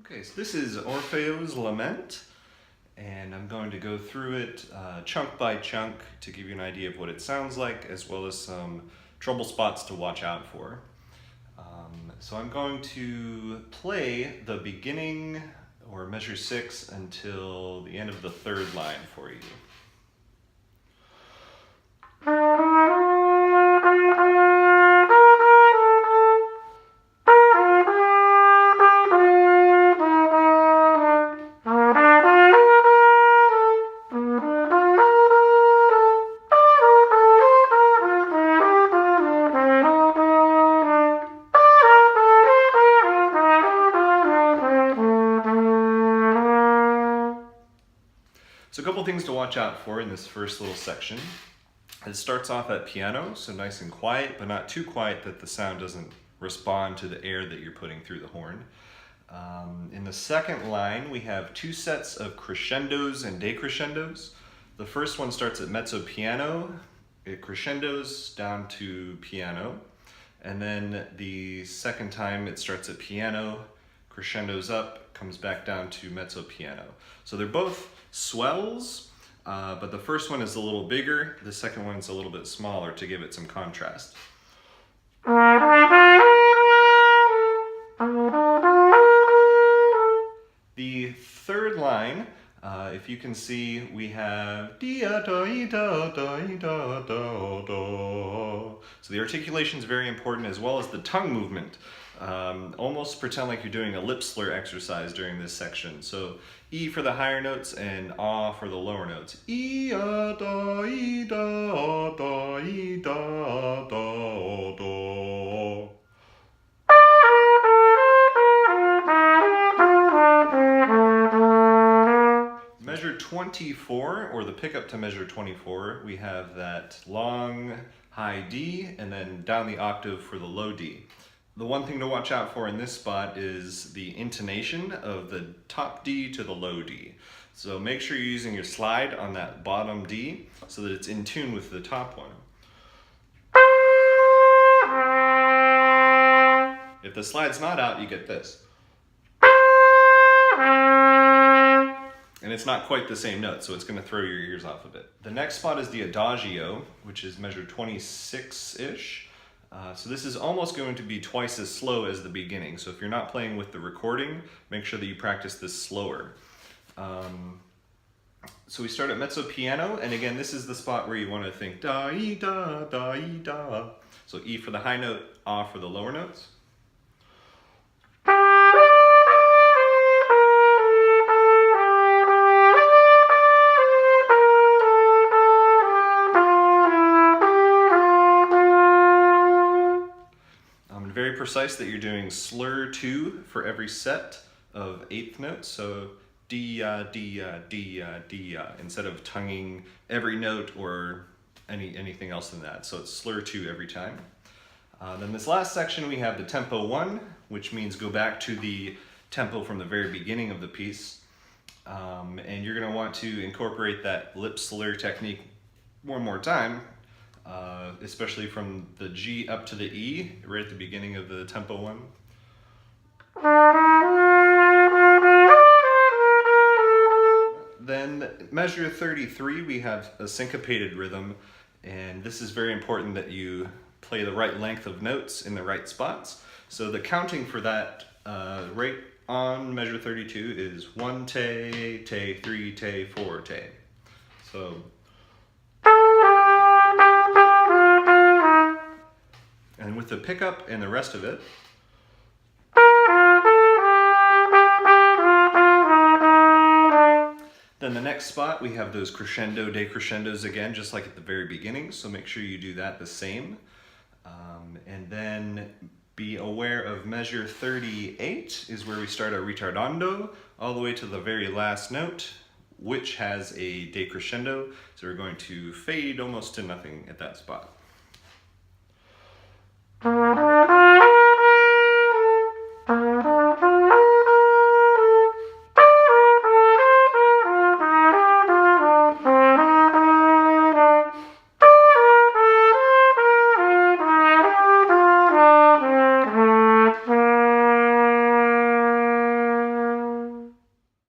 Okay, so this is Orfeo's Lament, and I'm going to go through it chunk by chunk to give you an idea of what it sounds like, as well as some trouble spots to watch out for. So I'm going to play the beginning, or measure 6, until the end of the 3rd line for you. So a couple things to watch out for in this first little section. It starts off at piano, so nice and quiet, but not too quiet that the sound doesn't respond to the air that you're putting through the horn. In the second line, we have 2 sets of crescendos and decrescendos. The first one starts at mezzo piano, it crescendos down to piano, and then the second time it starts at piano, crescendos up, comes back down to mezzo piano. So they're both swells, but the first one is a little bigger, the second one's a little bit smaller to give it some contrast. The third line, if you can see, we have dia da da da da da da. So the articulation is very important, as well as the tongue movement. Almost pretend like you're doing a lip slur exercise during this section. So E for the higher notes and A for the lower notes. E a da e da da e da da da. Measure 24, or the pickup to measure 24, we have that long high D and then down the octave for the low D. The one thing to watch out for in this spot is the intonation of the top D to the low D. So make sure you're using your slide on that bottom D so that it's in tune with the top one. If the slide's not out, you get this. And it's not quite the same note, so it's going to throw your ears off a bit. The next spot is the adagio, which is measured 26-ish. So this is almost going to be twice as slow as the beginning. So if you're not playing with the recording, make sure that you practice this slower. So we start at mezzo piano, and again, this is the spot where you want to think da e da da e da. So E for the high note, A for the lower notes. Very precise that you're doing slur 2 for every set of 8th notes, so dia dia dia dia, instead of tonguing every note or anything else than that. So it's slur 2 every time. Then this last section we have the tempo 1, which means go back to the tempo from the very beginning of the piece, and you're going to want to incorporate that lip slur technique one more time. Especially from the G up to the E, right at the beginning of the tempo 1. Then measure 33, we have a syncopated rhythm, and this is very important that you play the right length of notes in the right spots. So the counting for that right on measure 32 is 1 te, te, 3 te, 4 te. So and with the pickup and the rest of it, then the next spot we have those crescendo decrescendos again, just like at the very beginning, so make sure you do that the same. And then be aware of measure 38 is where we start our ritardando all the way to the very last note, which has a decrescendo, so we're going to fade almost to nothing at that spot.